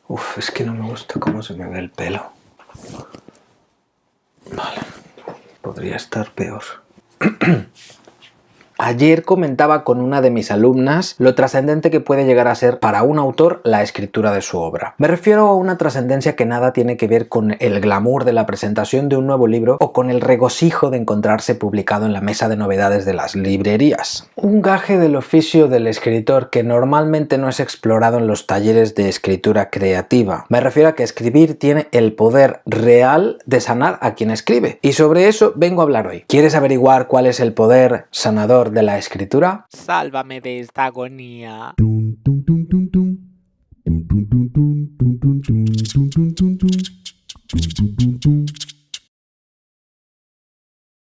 Uf, es que no me gusta cómo se me ve el pelo. Vale, podría estar peor. Ayer comentaba con una de mis alumnas lo trascendente que puede llegar a ser para un autor la escritura de su obra. Me refiero a una trascendencia que nada tiene que ver con el glamour de la presentación de un nuevo libro o con el regocijo de encontrarse publicado en la mesa de novedades de las librerías. Un gaje del oficio del escritor que normalmente no es explorado en los talleres de escritura creativa. Me refiero a que escribir tiene el poder real de sanar a quien escribe. Y sobre eso vengo a hablar hoy. ¿Quieres averiguar cuál es el poder sanador de la escritura? Sálvame de esta agonía.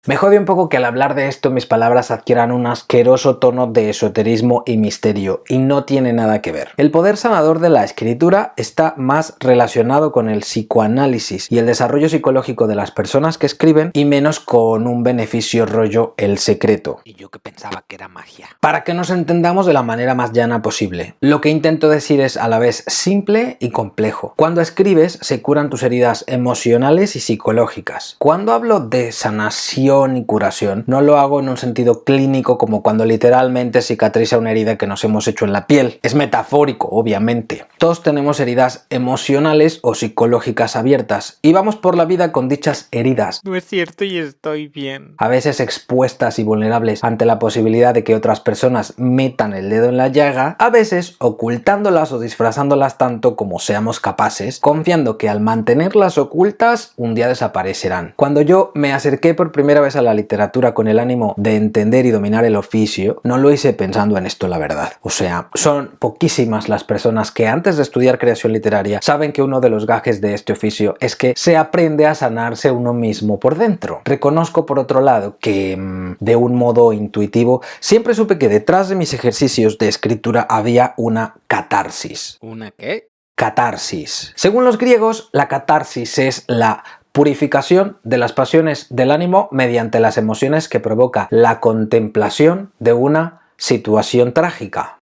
Me jode un poco que al hablar de esto mis palabras adquieran un asqueroso tono de esoterismo y misterio, y no tiene nada que ver. El poder sanador de la escritura está más relacionado con el psicoanálisis y el desarrollo psicológico de las personas que escriben y menos con un beneficio rollo El Secreto. Y yo que pensaba que era magia. Para que nos entendamos de la manera más llana posible, lo que intento decir es a la vez simple y complejo. Cuando escribes se curan tus heridas emocionales y psicológicas. Cuando hablo de sanación y curación, no lo hago en un sentido clínico como cuando literalmente cicatriza una herida que nos hemos hecho en la piel. Es metafórico, obviamente. Todos tenemos heridas emocionales o psicológicas abiertas y vamos por la vida con dichas heridas. No es cierto y estoy bien. A veces expuestas y vulnerables ante la posibilidad de que otras personas metan el dedo en la llaga, a veces ocultándolas o disfrazándolas tanto como seamos capaces, confiando que al mantenerlas ocultas un día desaparecerán. Cuando yo me acerqué por primera vez a la literatura con el ánimo de entender y dominar el oficio, no lo hice pensando en esto, la verdad. O sea, son poquísimas las personas que antes de estudiar creación literaria saben que uno de los gajes de este oficio es que se aprende a sanarse uno mismo por dentro. Reconozco por otro lado que de un modo intuitivo siempre supe que detrás de mis ejercicios de escritura había una catarsis. ¿Una qué? Catarsis. Según los griegos, la catarsis es la purificación de las pasiones del ánimo mediante las emociones que provoca la contemplación de una situación trágica.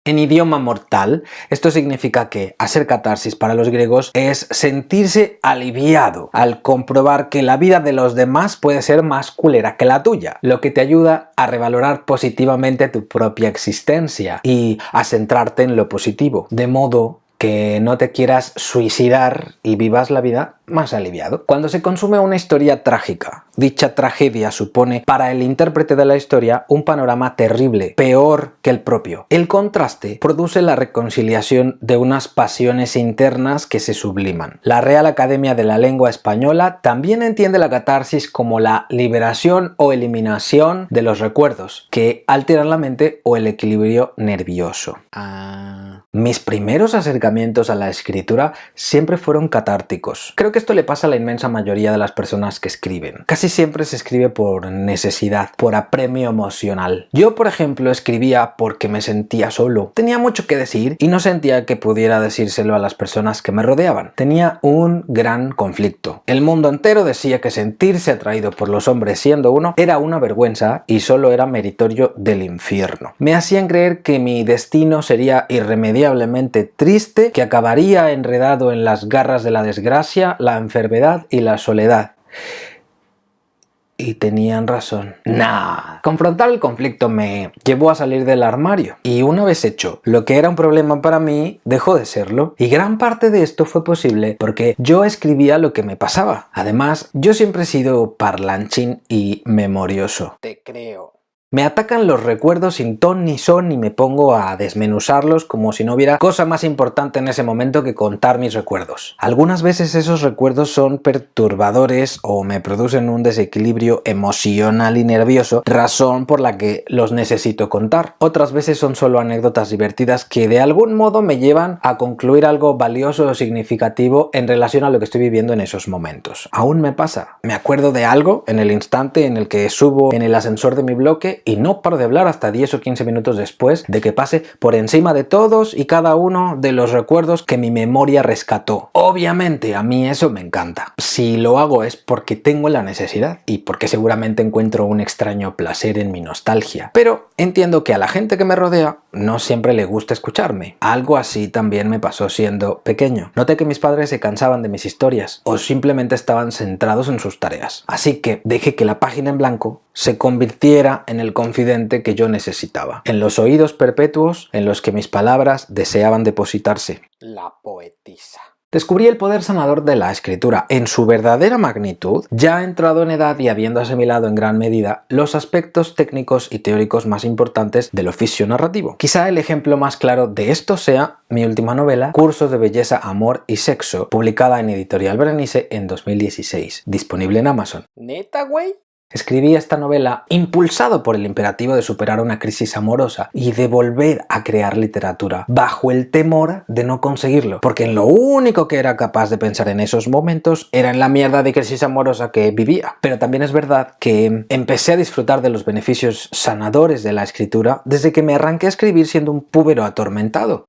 En idioma mortal, esto significa que hacer catarsis para los griegos es sentirse aliviado al comprobar que la vida de los demás puede ser más culera que la tuya, lo que te ayuda a revalorar positivamente tu propia existencia y a centrarte en lo positivo, de modo que no te quieras suicidar y vivas la vida más aliviado. Cuando se consume una historia trágica, dicha tragedia supone para el intérprete de la historia un panorama terrible, peor que el propio. El contraste produce la reconciliación de unas pasiones internas que se subliman. La Real Academia de la Lengua Española también entiende la catarsis como la liberación o eliminación de los recuerdos que alteran la mente o el equilibrio nervioso. Mis primeros acercamientos a la escritura siempre fueron catárticos. Creo que esto le pasa a la inmensa mayoría de las personas que escriben. Casi siempre se escribe por necesidad, por apremio emocional. Yo, por ejemplo, escribía porque me sentía solo. Tenía mucho que decir y no sentía que pudiera decírselo a las personas que me rodeaban. Tenía un gran conflicto. El mundo entero decía que sentirse atraído por los hombres siendo uno era una vergüenza y solo era meritorio del infierno. Me hacían creer que mi destino sería irremediablemente triste, que acabaría enredado en las garras de la desgracia, la enfermedad y la soledad. Y tenían razón. Confrontar el conflicto me llevó a salir del armario. Y una vez hecho lo que era un problema para mí, dejó de serlo. Y gran parte de esto fue posible porque yo escribía lo que me pasaba. Además, yo siempre he sido parlanchín y memorioso. Te creo. Me atacan los recuerdos sin ton ni son y me pongo a desmenuzarlos como si no hubiera cosa más importante en ese momento que contar mis recuerdos. Algunas veces esos recuerdos son perturbadores o me producen un desequilibrio emocional y nervioso, razón por la que los necesito contar. Otras veces son solo anécdotas divertidas que de algún modo me llevan a concluir algo valioso o significativo en relación a lo que estoy viviendo en esos momentos. Aún me pasa. Me acuerdo de algo en el instante en el que subo en el ascensor de mi bloque y no paro de hablar hasta 10 o 15 minutos después de que pase por encima de todos y cada uno de los recuerdos que mi memoria rescató. Obviamente a mí eso me encanta. Si lo hago es porque tengo la necesidad y porque seguramente encuentro un extraño placer en mi nostalgia. Pero entiendo que a la gente que me rodea no siempre le gusta escucharme. Algo así también me pasó siendo pequeño. Noté que mis padres se cansaban de mis historias o simplemente estaban centrados en sus tareas. Así que dejé que la página en blanco se convirtiera en el confidente que yo necesitaba, en los oídos perpetuos en los que mis palabras deseaban depositarse. La poetisa. Descubrí el poder sanador de la escritura en su verdadera magnitud, ya entrado en edad y habiendo asimilado en gran medida los aspectos técnicos y teóricos más importantes del oficio narrativo. Quizá el ejemplo más claro de esto sea mi última novela, Cursos de Belleza, Amor y Sexo, publicada en Editorial Berenice en 2016, disponible en Amazon. ¿Neta, güey? Escribí esta novela impulsado por el imperativo de superar una crisis amorosa y de volver a crear literatura, bajo el temor de no conseguirlo, porque en lo único que era capaz de pensar en esos momentos era en la mierda de crisis amorosa que vivía. Pero también es verdad que empecé a disfrutar de los beneficios sanadores de la escritura desde que me arranqué a escribir siendo un púbero atormentado.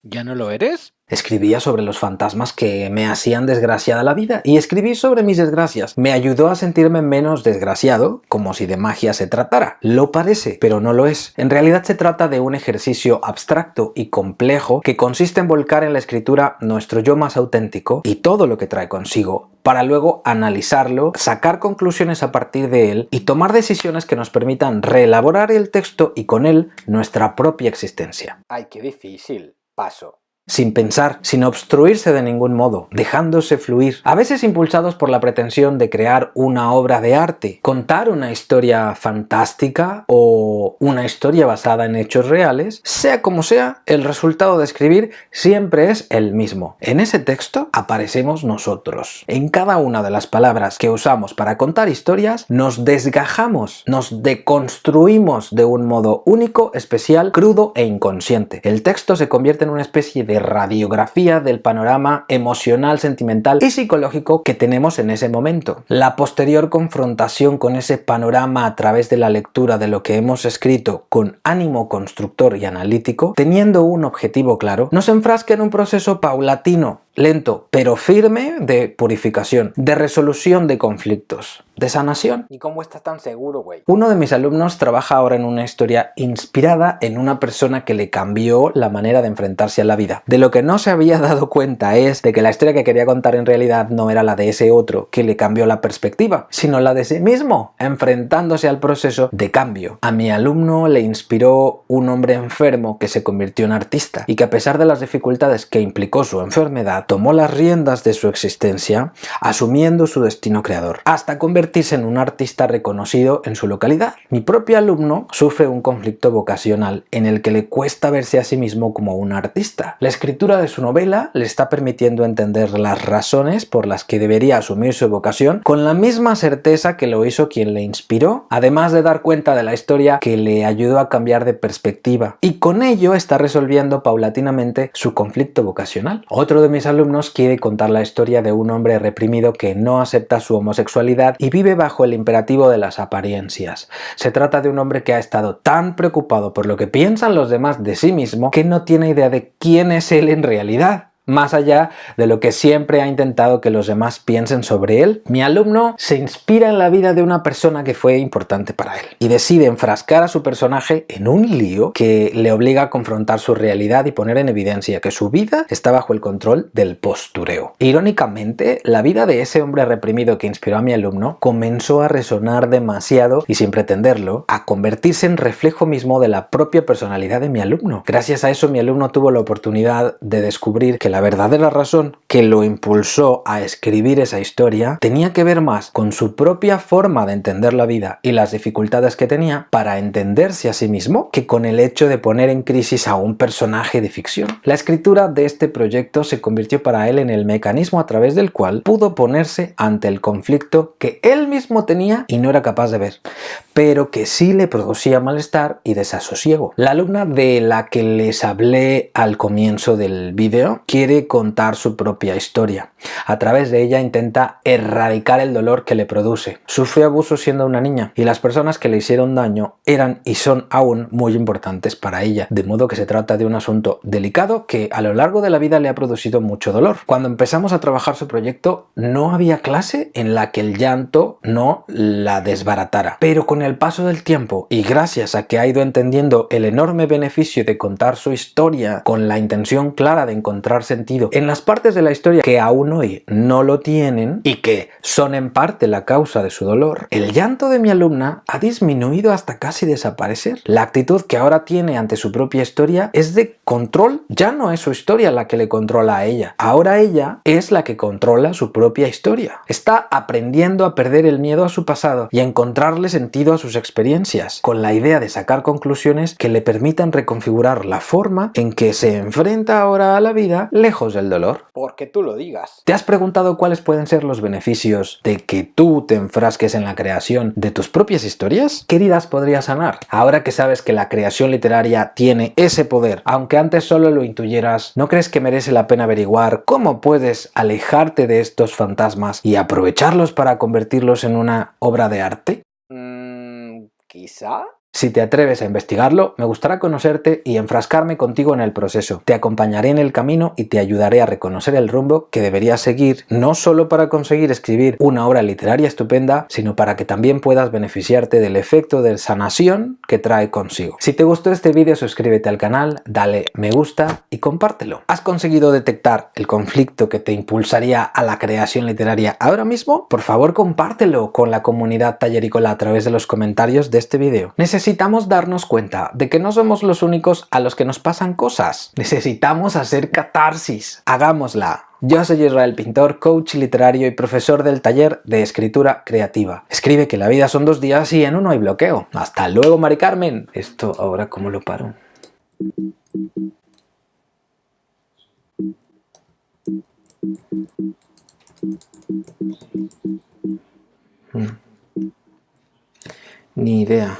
¿Ya no lo eres? Escribía sobre los fantasmas que me hacían desgraciada la vida y escribir sobre mis desgracias me ayudó a sentirme menos desgraciado, como si de magia se tratara. Lo parece, pero no lo es. En realidad se trata de un ejercicio abstracto y complejo que consiste en volcar en la escritura nuestro yo más auténtico y todo lo que trae consigo, para luego analizarlo, sacar conclusiones a partir de él y tomar decisiones que nos permitan reelaborar el texto y con él nuestra propia existencia. Ay, qué difícil. Paso. Sin pensar, sin obstruirse de ningún modo, dejándose fluir, a veces impulsados por la pretensión de crear una obra de arte, contar una historia fantástica o una historia basada en hechos reales, sea como sea, el resultado de escribir siempre es el mismo. En ese texto aparecemos nosotros. En cada una de las palabras que usamos para contar historias, nos desgajamos, nos deconstruimos de un modo único, especial, crudo e inconsciente. El texto se convierte en una especie de radiografía del panorama emocional, sentimental y psicológico que tenemos en ese momento. La posterior confrontación con ese panorama a través de la lectura de lo que hemos escrito con ánimo constructor y analítico, teniendo un objetivo claro, nos enfrasca en un proceso paulatino, lento, pero firme de purificación, de resolución de conflictos, de sanación. ¿Y cómo estás tan seguro, güey? Uno de mis alumnos trabaja ahora en una historia inspirada en una persona que le cambió la manera de enfrentarse a la vida. De lo que no se había dado cuenta es de que la historia que quería contar en realidad no era la de ese otro que le cambió la perspectiva, sino la de sí mismo, enfrentándose al proceso de cambio. A mi alumno le inspiró un hombre enfermo que se convirtió en artista y que a pesar de las dificultades que implicó su enfermedad, tomó las riendas de su existencia, asumiendo su destino creador, hasta convertirse en un artista reconocido en su localidad. Mi propio alumno sufre un conflicto vocacional en el que le cuesta verse a sí mismo como un artista. La escritura de su novela le está permitiendo entender las razones por las que debería asumir su vocación con la misma certeza que lo hizo quien le inspiró, además de dar cuenta de la historia que le ayudó a cambiar de perspectiva, y con ello está resolviendo paulatinamente su conflicto vocacional. Otro de mis alumnos quiere contar la historia de un hombre reprimido que no acepta su homosexualidad y vive bajo el imperativo de las apariencias. Se trata de un hombre que ha estado tan preocupado por lo que piensan los demás de sí mismo que no tiene idea de quién es él en realidad, más allá de lo que siempre ha intentado que los demás piensen sobre él. Mi alumno se inspira en la vida de una persona que fue importante para él y decide enfrascar a su personaje en un lío que le obliga a confrontar su realidad y poner en evidencia que su vida está bajo el control del postureo. Irónicamente, la vida de ese hombre reprimido que inspiró a mi alumno comenzó a resonar demasiado y, sin pretenderlo, a convertirse en reflejo mismo de la propia personalidad de mi alumno. Gracias a eso, mi alumno tuvo la oportunidad de descubrir que la verdadera razón que lo impulsó a escribir esa historia tenía que ver más con su propia forma de entender la vida y las dificultades que tenía para entenderse a sí mismo que con el hecho de poner en crisis a un personaje de ficción. La escritura de este proyecto se convirtió para él en el mecanismo a través del cual pudo ponerse ante el conflicto que él mismo tenía y no era capaz de ver, pero que sí le producía malestar y desasosiego. La alumna de la que les hablé al comienzo del vídeo quiere contar su propia propia historia. A través de ella intenta erradicar el dolor que le produce. Sufrió abuso siendo una niña y las personas que le hicieron daño eran y son aún muy importantes para ella, de modo que se trata de un asunto delicado que a lo largo de la vida le ha producido mucho dolor. Cuando empezamos a trabajar su proyecto no había clase en la que el llanto no la desbaratara, pero con el paso del tiempo y gracias a que ha ido entendiendo el enorme beneficio de contar su historia con la intención clara de encontrar sentido en las partes de la historia que aún hoy no lo tienen y que son en parte la causa de su dolor, el llanto de mi alumna ha disminuido hasta casi desaparecer. La actitud que ahora tiene ante su propia historia es de control. Ya no es su historia la que le controla a ella, ahora ella es la que controla su propia historia. Está aprendiendo a perder el miedo a su pasado y a encontrarle sentido a sus experiencias, con la idea de sacar conclusiones que le permitan reconfigurar la forma en que se enfrenta ahora a la vida lejos del dolor. Porque tú lo digas. ¿Te has preguntado cuáles pueden ser los beneficios de que tú te enfrasques en la creación de tus propias historias? ¿Qué heridas podrías sanar? Ahora que sabes que la creación literaria tiene ese poder, aunque antes solo lo intuyeras, ¿no crees que merece la pena averiguar cómo puedes alejarte de estos fantasmas y aprovecharlos para convertirlos en una obra de arte? ¿Quizá? Si te atreves a investigarlo, me gustará conocerte y enfrascarme contigo en el proceso. Te acompañaré en el camino y te ayudaré a reconocer el rumbo que deberías seguir, no solo para conseguir escribir una obra literaria estupenda, sino para que también puedas beneficiarte del efecto de sanación que trae consigo. Si te gustó este vídeo, suscríbete al canal, dale me gusta y compártelo. ¿Has conseguido detectar el conflicto que te impulsaría a la creación literaria ahora mismo? Por favor, compártelo con la comunidad Tallericola a través de los comentarios de este vídeo. Necesitamos darnos cuenta de que no somos los únicos a los que nos pasan cosas. Necesitamos hacer catarsis. Hagámosla. Yo soy Israel Pintor, coach literario y profesor del taller de escritura creativa. Escribe que la vida son 2 días y en uno hay bloqueo. Hasta luego, Mari Carmen. Esto ahora, ¿cómo lo paro? Ni idea.